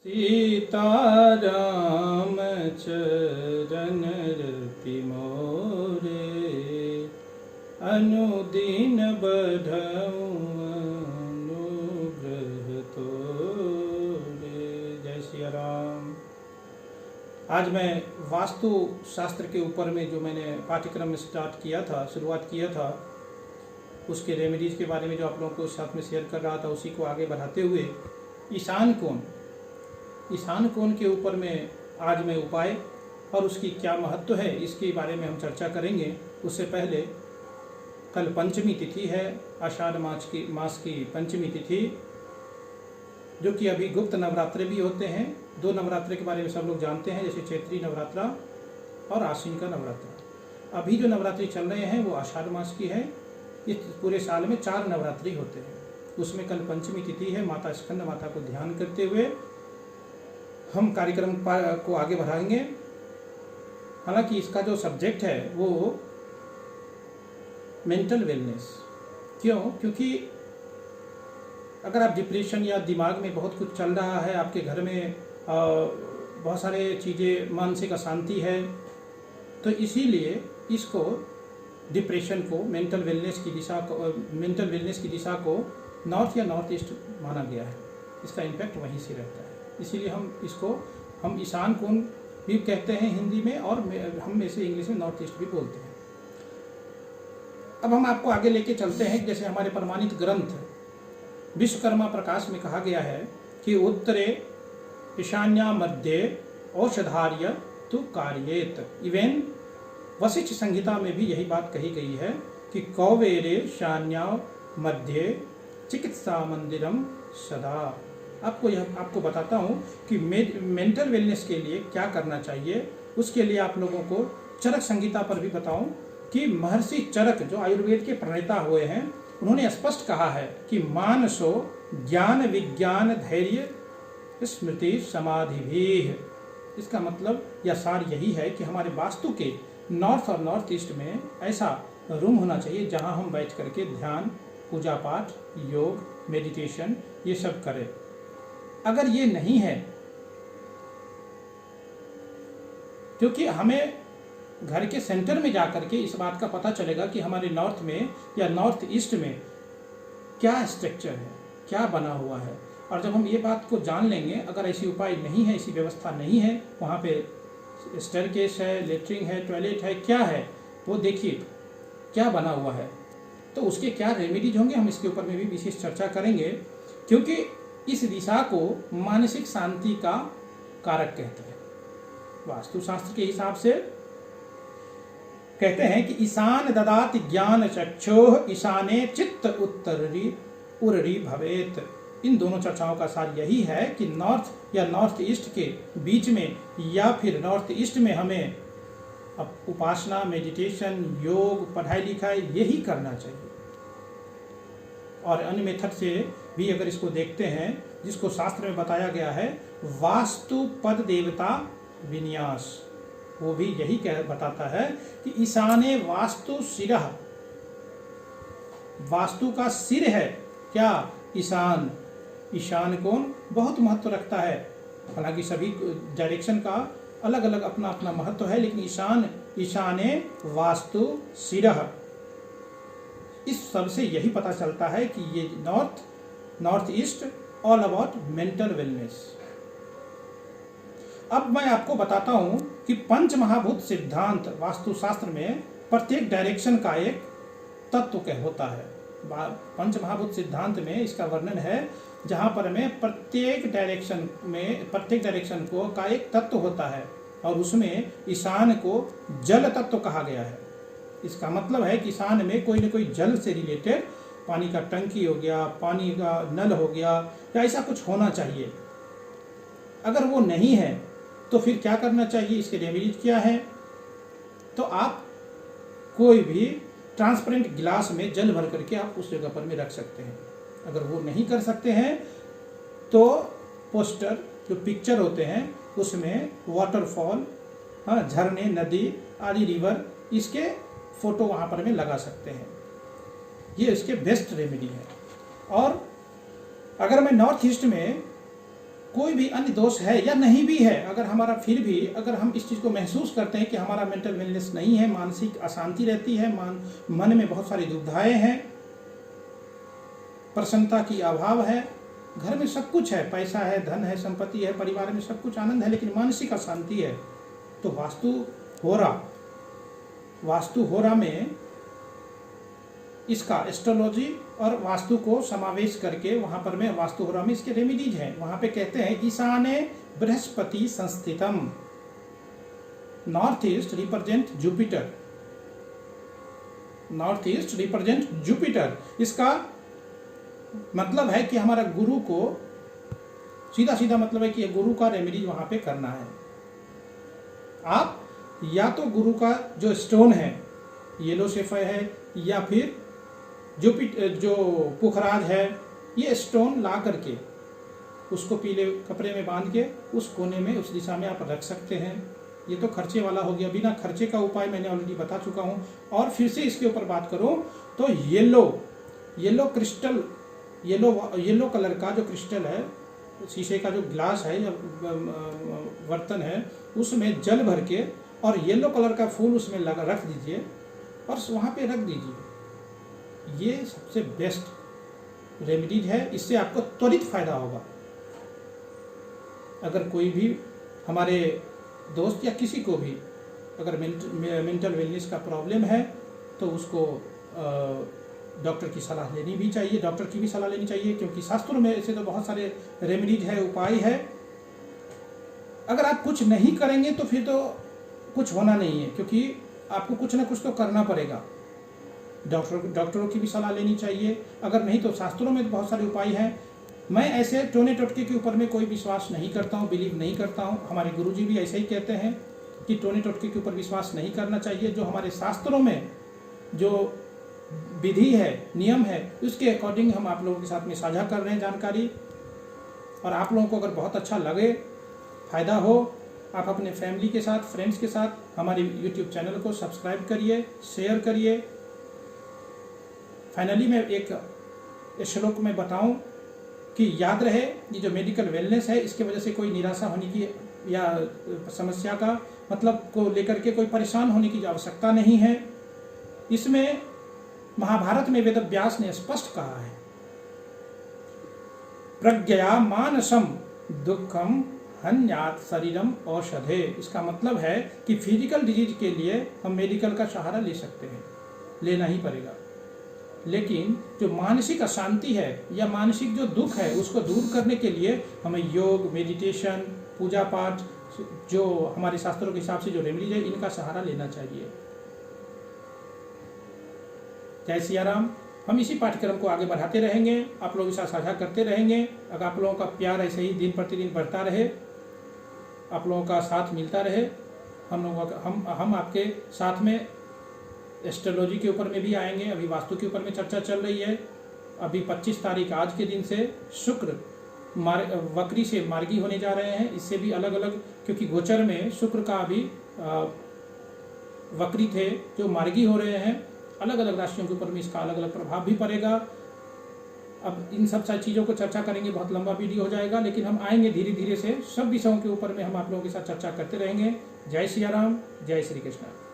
सीताराम चरण रति मोरे, अनुदिन बढ़ऊं अनुग्रह तोरे। जय सिया राम। आज मैं वास्तु शास्त्र के ऊपर में जो मैंने पाठ्यक्रम स्टार्ट किया था, शुरुआत किया था, उसके रेमेडीज के बारे में जो आप लोगों को साथ में शेयर कर रहा था, उसी को आगे बढ़ाते हुए ईशान कोण के ऊपर में आज मैं उपाय और उसकी क्या महत्व है इसके बारे में हम चर्चा करेंगे। उससे पहले कल पंचमी तिथि है, आषाढ़ मास की पंचमी तिथि, जो कि अभी गुप्त नवरात्रे भी होते हैं। दो नवरात्रे के बारे में सब लोग जानते हैं, जैसे चैत्री नवरात्रा और आश्विन का नवरात्रा। अभी जो नवरात्रि चल रहे हैं वो आषाढ़ मास की है। इस पूरे साल में 4 नवरात्रि होते हैं, उसमें कल पंचमी तिथि है। माता स्कंद माता को ध्यान करते हुए हम कार्यक्रम को आगे बढ़ाएंगे। हालांकि इसका जो सब्जेक्ट है वो मेंटल वेलनेस। क्यों? क्योंकि अगर आप डिप्रेशन या दिमाग में बहुत कुछ चल रहा है, आपके घर में बहुत सारे चीज़ें, मानसिक अशांति है, तो इसीलिए इसको डिप्रेशन को मेंटल वेलनेस की दिशा को नॉर्थ या नॉर्थ ईस्ट माना गया है। इसका इम्पैक्ट वहीं से रहता है। इसीलिए हम ईशान कोण भी कहते हैं हिंदी में, और हम इसे इंग्लिश में नॉर्थ ईस्ट भी बोलते हैं। अब हम आपको आगे लेके चलते हैं। जैसे हमारे प्रमाणित ग्रंथ विश्वकर्मा प्रकाश में कहा गया है कि उत्तरे ईशान्या मध्य औषधार्य तु कार्येत। इवेन वशिष्ठ संहिता में भी यही बात कही गई है कि कौवेरे शान्या मध्य चिकित्सा मंदिरम सदा। आपको बताता हूँ कि मेंटल वेलनेस के लिए क्या करना चाहिए। उसके लिए आप लोगों को चरक संहिता पर भी बताऊं कि महर्षि चरक जो आयुर्वेद के प्रणेता हुए हैं, उन्होंने स्पष्ट कहा है कि मानसो ज्ञान विज्ञान धैर्य स्मृति समाधि भी। इसका मतलब या सार यही है कि हमारे वास्तु के नॉर्थ और नॉर्थ ईस्ट में ऐसा रूम होना चाहिए जहां हम बैठ करके ध्यान, पूजा पाठ, योग, मेडिटेशन ये सब करें। अगर ये नहीं है, क्योंकि हमें घर के सेंटर में जाकर के इस बात का पता चलेगा कि हमारे नॉर्थ में या नॉर्थ ईस्ट में क्या स्ट्रक्चर है, क्या बना हुआ है। और जब हम ये बात को जान लेंगे, अगर ऐसी उपाय नहीं है, ऐसी व्यवस्था नहीं है, वहाँ पे स्टेयरकेस है, लेटरिन है, टॉयलेट है, क्या है वो देखिए क्या बना हुआ है, तो उसके क्या रेमेडीज होंगे, हम इसके ऊपर में भी विशेष चर्चा करेंगे। क्योंकि इस दिशा को मानसिक शांति का कारक कहते हैं। वास्तुशास्त्र के हिसाब से कहते हैं कि ईशान ददाति ज्ञान चक्षुः ईशाने चित्त उत्तरी उररी भवेत। इन दोनों चर्चाओं का सार यही है कि नॉर्थ या नॉर्थ ईस्ट के बीच में या फिर नॉर्थ ईस्ट में हमें अब उपासना, मेडिटेशन, योग, पढ़ाई लिखाई यही करना चाहिए। और अन्य मेथड से भी अगर इसको देखते हैं, जिसको शास्त्र में बताया गया है वास्तु पद देवता विन्यास, वो भी यही बताता है कि ईशाने वास्तु शिरः। वास्तु का सिर है क्या? ईशान। ईशान कोण बहुत महत्व रखता है। हालांकि सभी डायरेक्शन का अलग अलग अपना अपना महत्व है, लेकिन ईशाने वास्तु शिरः, इस सब से यही पता चलता है कि ये north east all about mental wellness. अब मैं आपको बताता हूं कि पंच महाभूत सिद्धांत वास्तुशास्त्र में प्रत्येक डायरेक्शन का एक तत्व क्या होता है। पंच महाभूत सिद्धांत में इसका वर्णन है, जहां पर हमें प्रत्येक डायरेक्शन को का एक तत्व होता है, और उसमें ईशान को जल तत्व कहा गया है। इसका मतलब है कि ईशान में कोई न कोई जल से रिलेटेड, पानी का टंकी हो गया, पानी का नल हो गया, या ऐसा कुछ होना चाहिए। अगर वो नहीं है तो फिर क्या करना चाहिए, इसके रेमेडीज क्या है? तो आप कोई भी ट्रांसपेरेंट गिलास में जल भर करके आप उस जगह पर में रख सकते हैं। अगर वो नहीं कर सकते हैं तो पोस्टर, जो पिक्चर होते हैं, उसमें वाटरफॉल, झरने, नदी आदि, रिवर, इसके फोटो वहाँ पर में लगा सकते हैं। ये इसके बेस्ट रेमेडी है। और अगर मैं नॉर्थ ईस्ट में कोई भी अन्य दोष है या नहीं भी है, अगर हमारा फिर भी अगर हम इस चीज़ को महसूस करते हैं कि हमारा मेंटल वेलनेस नहीं है, मानसिक अशांति रहती है, मन में बहुत सारी दुविधाएं हैं, प्रसन्नता की अभाव है, घर में सब कुछ है, पैसा है, धन है, संपत्ति है, परिवार में सब कुछ आनंद है, लेकिन मानसिक अशांति है, तो वास्तु होरा में इसका एस्ट्रोलॉजी और वास्तु को समावेश करके वहां पर में वास्तु होरा में इसके रेमेडीज हैं। वहां पे कहते हैं ईशाने बृहस्पति संस्थितम, north east represent Jupiter, north east represent Jupiter. इसका मतलब है कि हमारा गुरु को सीधा सीधा मतलब है कि गुरु का रेमेडीज वहां पे करना है। आप या तो गुरु का जो स्टोन है, येलो सेफायर है, या फिर जो पुखराज है, ये स्टोन ला करके उसको पीले कपड़े में बांध के उस कोने में उस दिशा में आप रख सकते हैं। ये तो खर्चे वाला हो गया, बिना खर्चे का उपाय मैंने ऑलरेडी बता चुका हूँ। और फिर से इसके ऊपर बात करूँ तो येलो क्रिस्टल, येलो कलर का जो क्रिस्टल है, शीशे का जो ग्लास है या बर्तन है, उसमें जल भर के और येलो कलर का फूल उसमें रख दीजिए और वहाँ पे रख दीजिए। ये सबसे बेस्ट रेमेडीज है, इससे आपको त्वरित फायदा होगा। अगर कोई भी हमारे दोस्त या किसी को भी अगर मेंटल वेलनेस का प्रॉब्लम है तो उसको डॉक्टर की सलाह लेनी भी चाहिए, डॉक्टर की भी सलाह लेनी चाहिए, क्योंकि शास्त्रों में ऐसे तो बहुत सारे रेमेडीज है, उपाय है। अगर आप कुछ नहीं करेंगे तो फिर तो कुछ होना नहीं है, क्योंकि आपको कुछ ना कुछ तो करना पड़ेगा। डॉक्टरों की भी सलाह लेनी चाहिए। अगर नहीं तो शास्त्रों में बहुत सारे उपाय हैं। मैं ऐसे टोने टोटके के ऊपर में कोई विश्वास नहीं करता हूँ, बिलीव नहीं करता हूँ। हमारे गुरुजी भी ऐसे ही कहते हैं कि टोने टोटके के ऊपर विश्वास नहीं करना चाहिए। जो हमारे शास्त्रों में जो विधि है, नियम है, उसके अकॉर्डिंग हम आप लोगों के साथ में साझा कर रहे हैं जानकारी। और आप लोगों को अगर बहुत अच्छा लगे, फायदा हो, आप अपने फैमिली के साथ, फ्रेंड्स के साथ हमारे यूट्यूब चैनल को सब्सक्राइब करिए, शेयर करिए। फाइनली मैं एक श्लोक में बताऊं कि याद रहे, ये जो मेडिकल वेलनेस है, इसके वजह से कोई निराशा होने की या समस्या का मतलब को लेकर के कोई परेशान होने की आवश्यकता नहीं है। इसमें महाभारत में वेद व्यास ने स्पष्ट कहा है, प्रज्ञया मानसम दुखम हन्यात शरीरम औषधे। इसका मतलब है कि फिजिकल डिजीज के लिए हम मेडिकल का सहारा ले सकते हैं, लेना ही पड़ेगा। लेकिन जो मानसिक अशांति है या मानसिक जो दुख है, उसको दूर करने के लिए हमें योग, मेडिटेशन, पूजा पाठ, जो हमारे शास्त्रों के हिसाब से जो रेमेडीज है, इनका सहारा लेना चाहिए। जय सिया राम। हम इसी पाठ्यक्रम को आगे बढ़ाते रहेंगे, आप लोगों के साथ साझा करते रहेंगे। अगर आप लोगों का प्यार ऐसे ही दिन प्रतिदिन बढ़ता रहे, आप लोगों का साथ मिलता रहे, हम आपके साथ में एस्ट्रोलॉजी के ऊपर में भी आएंगे। अभी वास्तु के ऊपर में चर्चा चल रही है। अभी 25 तारीख आज के दिन से शुक्र वक्री से मार्गी होने जा रहे हैं। इससे भी अलग अलग, क्योंकि गोचर में शुक्र का अभी वक्री थे जो मार्गी हो रहे हैं, अलग अलग राशियों के ऊपर में इसका अलग अलग प्रभाव भी पड़ेगा। अब इन सब सारी चीज़ों को चर्चा करेंगे, बहुत लंबा वीडियो हो जाएगा, लेकिन हम आएंगे धीरे धीरे से, सब विषयों के ऊपर में हम आप लोगों के साथ चर्चा करते रहेंगे। जय सिया राम, जय श्री कृष्ण।